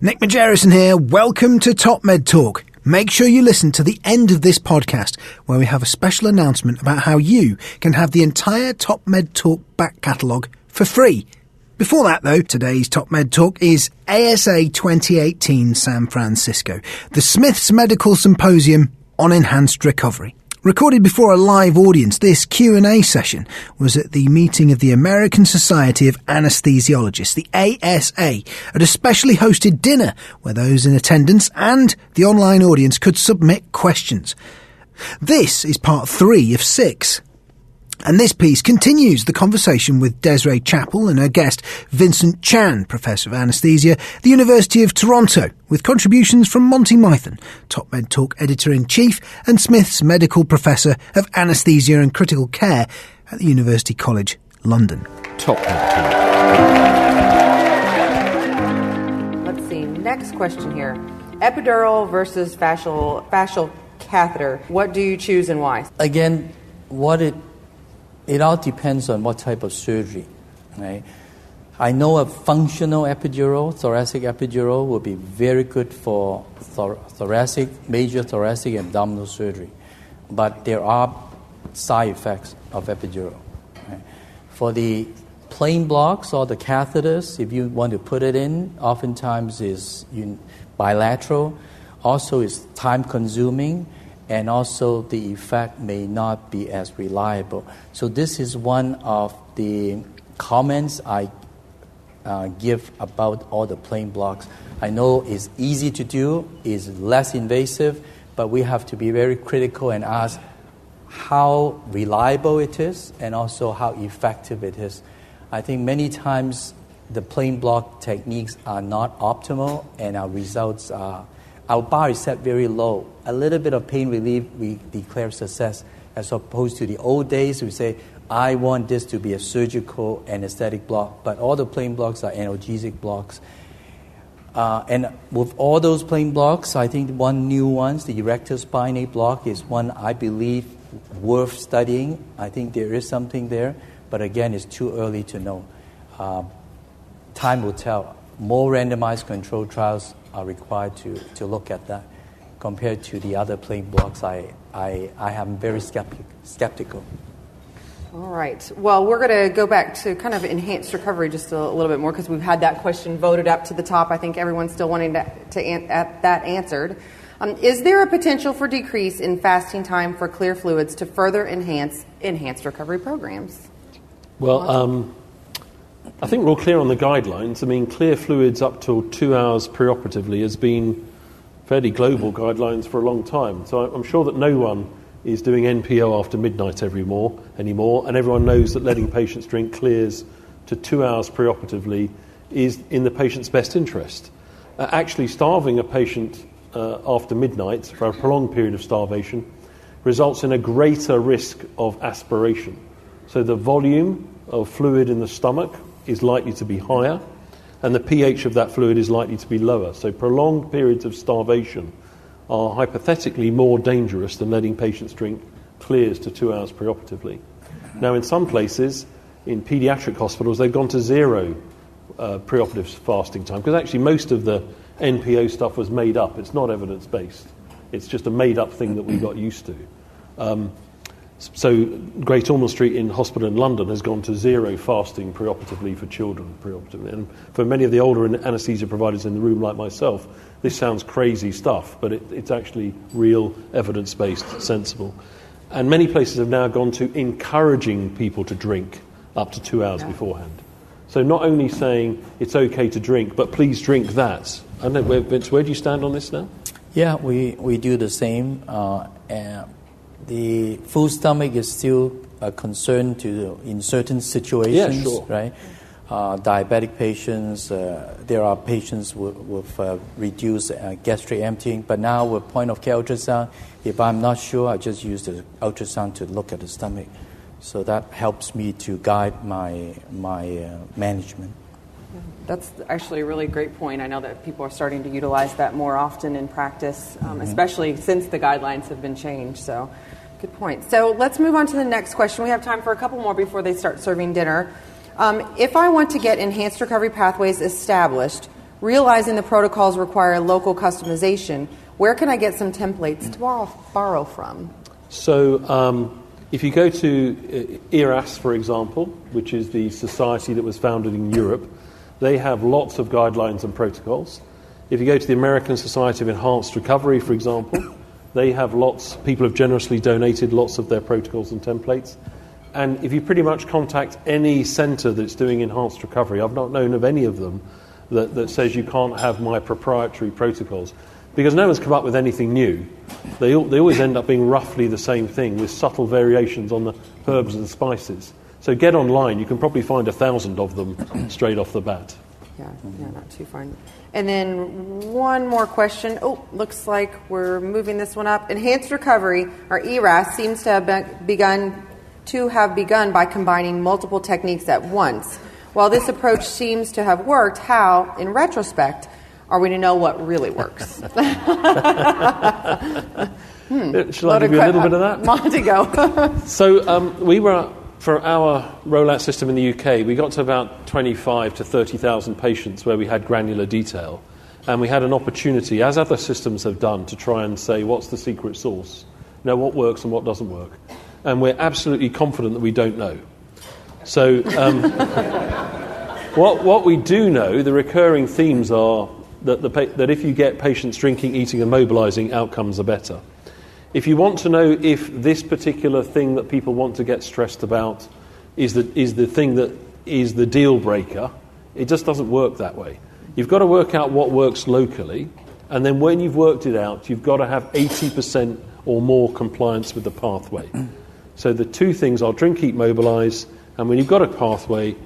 Nick Majerison here. Welcome to TopMedTalk. Make sure you listen to the end of this podcast where we have a special announcement about how you can have the entire TopMedTalk back catalogue for free. Before that, though, today's TopMedTalk is ASA 2018 San Francisco, the Smith's Medical Symposium on Enhanced Recovery. Recorded before a live audience, this Q&A session was at the meeting of the American Society of Anesthesiologists, the ASA, at a specially hosted dinner where those in attendance and the online audience could submit questions. This is part 3 of 6. And this piece continues the conversation with Desiree Chappell and her guest Vincent Chan, Professor of Anesthesia at the University of Toronto, with contributions from Monty Mythen, TopMedTalk Editor-in-Chief and Smith's Medical Professor of Anesthesia and Critical Care at the University College London. TopMedTalk. Let's see, next question here. Epidural versus fascial catheter. What do you choose and why? Again, it all depends on what type of surgery, right? I know a functional epidural, thoracic epidural, will be very good for major thoracic abdominal surgery. But there are side effects of epidural. Right? For the plain blocks or the catheters, if you want to put it in, oftentimes is bilateral. Also is time-consuming. And also the effect may not be as reliable. So this is one of the comments I give about all the plain blocks. I know it's easy to do, it's less invasive, but we have to be very critical and ask how reliable it is and also how effective it is. I think many times the plain block techniques are not optimal and our results are our bar is set very low. A little bit of pain relief, we declare success, as opposed to the old days, we say, I want this to be a surgical anesthetic block, but all the plain blocks are analgesic blocks. And with all those plain blocks, I think one new one, the erector spinae block, is one I believe worth studying. I think there is something there, but again, it's too early to know. Time will tell. More randomized controlled trials are required to look at that. Compared to the other plain blocks, I am very skeptical. All right. Well, we're going to go back to kind of enhanced recovery just a little bit more because we've had that question voted up to the top. I think everyone's still wanting that answered. Is there a potential for decrease in fasting time for clear fluids to further enhance enhanced recovery programs? Well, I think we're all clear on the guidelines. I mean, clear fluids up to 2 hours preoperatively has been fairly global guidelines for a long time. So I'm sure that no one is doing NPO after midnight anymore, and everyone knows that letting patients drink clears to 2 hours preoperatively is in the patient's best interest. Actually, starving a patient after midnight for a prolonged period of starvation results in a greater risk of aspiration. So the volume of fluid in the stomach is likely to be higher, and the pH of that fluid is likely to be lower. So prolonged periods of starvation are hypothetically more dangerous than letting patients drink clears to 2 hours preoperatively. Now, in some places, in paediatric hospitals, they've gone to 0 preoperative fasting time, because actually most of the NPO stuff was made up. It's not evidence-based. It's just a made-up thing that we got used to. So Great Ormond Street in hospital in London has gone to 0 fasting preoperatively for children preoperatively. And for many of the older anaesthesia providers in the room like myself, this sounds crazy stuff, but it's actually real evidence-based, sensible. And many places have now gone to encouraging people to drink up to 2 hours beforehand. So not only saying it's okay to drink, but please drink that. I don't know, Vince, where do you stand on this now? Yeah, we do the same. The full stomach is still a concern in certain situations, right? Diabetic patients, there are patients with reduced gastric emptying, but now with point-of-care ultrasound, if I'm not sure, I just use the ultrasound to look at the stomach. So that helps me to guide my management. That's actually a really great point. I know that people are starting to utilize that more often in practice, especially since the guidelines have been changed. So, good point. So let's move on to the next question. We have time for a couple more before they start serving dinner. If I want to get enhanced recovery pathways established, Realizing the protocols require local customization, where can I get some templates to borrow from? So if you go to ERAS, for example, which is the society that was founded in Europe, they have lots of guidelines and protocols. If you go to the American Society of Enhanced Recovery, for example, they have people have generously donated lots of their protocols and templates. And if you pretty much contact any centre that's doing enhanced recovery, I've not known of any of them that says you can't have my proprietary protocols. Because no one's come up with anything new. They always end up being roughly the same thing with subtle variations on the herbs and spices. So get online, you can probably find 1,000 of them straight off the bat. Yeah, not too far. And then one more question. Oh, looks like we're moving this one up. Enhanced recovery, or ERAS, seems to have begun by combining multiple techniques at once. While this approach seems to have worked, how, in retrospect, are we to know what really works? Shall I give you a little bit of that? Monty, go. So we were, for our rollout system in the UK, we got to about 25 to 30,000 patients where we had granular detail. And we had an opportunity, as other systems have done, to try and say, what's the secret sauce? Know what works and what doesn't work. And we're absolutely confident that we don't know. So what we do know, the recurring themes are that if you get patients drinking, eating and mobilising, outcomes are better. If you want to know if this particular thing that people want to get stressed about is the thing that is the deal breaker, it just doesn't work that way. You've got to work out what works locally, and then when you've worked it out, you've got to have 80% or more compliance with the pathway. So the two things are drink, eat, mobilise, and when you've got a pathway,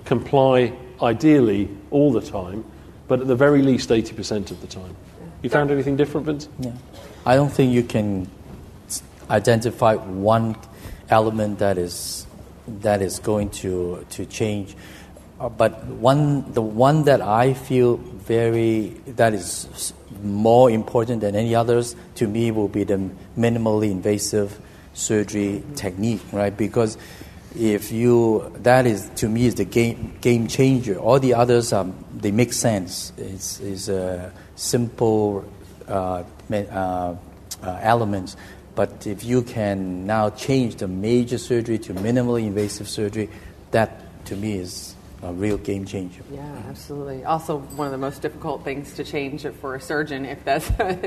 comply ideally all the time, but at the very least 80% of the time. You found anything different, Vince? Yeah. I don't think you can identify one element that is going to change. But the one that I feel that is more important than any others to me will be the minimally invasive surgery technique, right? Because that is to me is the game changer. All the others they make sense. It's a simple elements. But if you can now change the major surgery to minimally invasive surgery, that to me is a real game changer. Yeah, absolutely. Also, one of the most difficult things to change for a surgeon if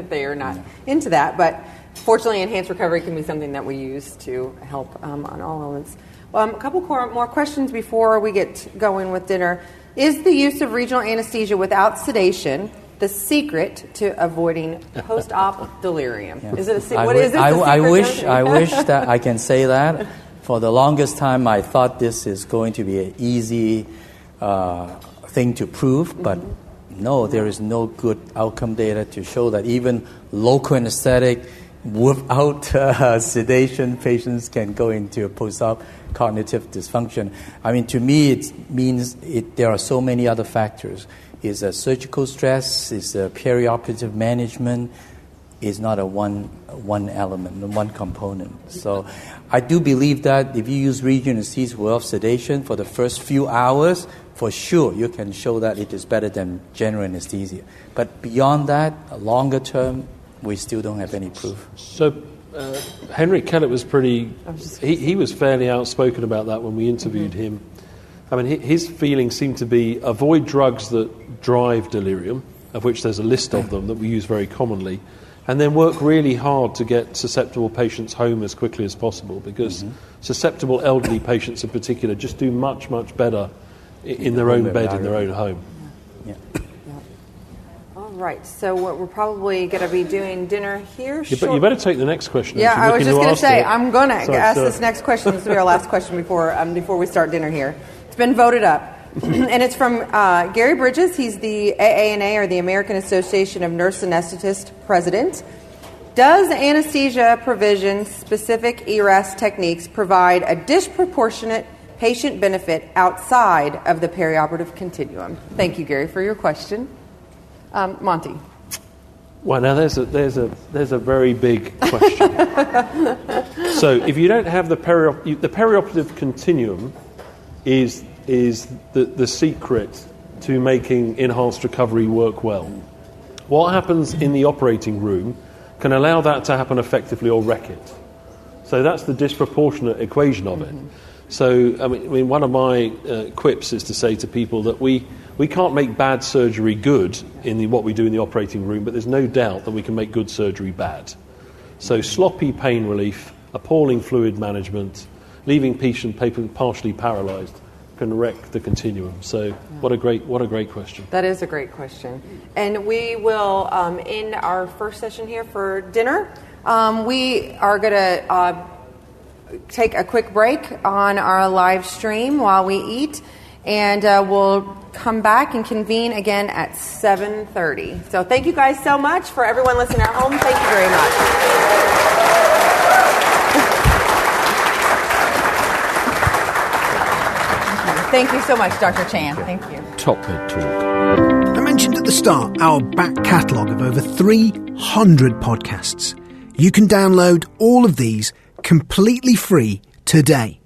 they are not into that. But fortunately, enhanced recovery can be something that we use to help on all elements. A couple more questions before we get going with dinner. Is the use of regional anesthesia without sedation the secret to avoiding post-op delirium? Yeah. Is it a secret? What is it? I wish that I can say that. For the longest time, I thought this is going to be an easy thing to prove, but no, there is no good outcome data to show that even local anesthetic without sedation, patients can go into a post-op cognitive dysfunction. I mean, to me, it means there are so many other factors. Is a surgical stress, is a perioperative management, is not a one element, one component. So I do believe that if you use regional anesthesia without sedation for the first few hours, for sure you can show that it is better than general anesthesia. But beyond that, longer term, we still don't have any proof. So Henry Kellett was he was fairly outspoken about that when we interviewed him. I mean, his feelings seem to be avoid drugs that drive delirium, of which there's a list of them that we use very commonly, and then work really hard to get susceptible patients home as quickly as possible, because susceptible elderly patients in particular just do much, much better in their own bed, in their own home. Yeah. All right, so we're probably going to be doing dinner here. But you better take the next question. Yeah, I was just going to say, I'm going to ask this next question. This will be our last question before we start dinner here. It's been voted up, and it's from Gary Bridges. He's the AANA, or the American Association of Nurse Anesthetists president. Does anesthesia provision-specific ERAS techniques provide a disproportionate patient benefit outside of the perioperative continuum? Thank you, Gary, for your question. Monty. Well, now there's a very big question. So if you don't have the perioperative continuum, is the secret to making enhanced recovery work well. What happens in the operating room can allow that to happen effectively or wreck it. So that's the disproportionate equation of it. So, I mean, one of my quips is to say to people that we can't make bad surgery good in what we do in the operating room, but there's no doubt that we can make good surgery bad. So sloppy pain relief, appalling fluid management, leaving patient partially paralysed can wreck the continuum. So what a great question. That is a great question. And we will end our first session here for dinner. We are going to take a quick break on our live stream while we eat, and we'll come back and convene again at 7:30. So thank you guys so much. For everyone listening at home, thank you very much. Thank you so much, Dr. Chan. Thank you. TopMedTalk. I mentioned at the start our back catalogue of over 300 podcasts. You can download all of these completely free today.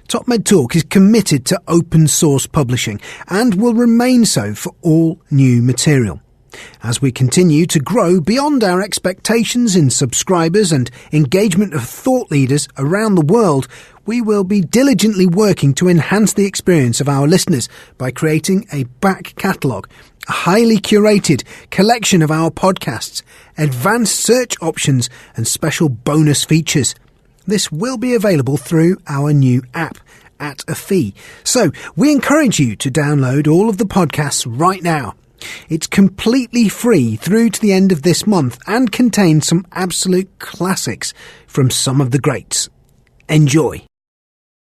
TopMedTalk is committed to open source publishing and will remain so for all new material. As we continue to grow beyond our expectations in subscribers and engagement of thought leaders around the world, we will be diligently working to enhance the experience of our listeners by creating a back catalogue, a highly curated collection of our podcasts, advanced search options and special bonus features. This will be available through our new app at a fee. So we encourage you to download all of the podcasts right now. It's completely free through to the end of this month and contains some absolute classics from some of the greats. Enjoy.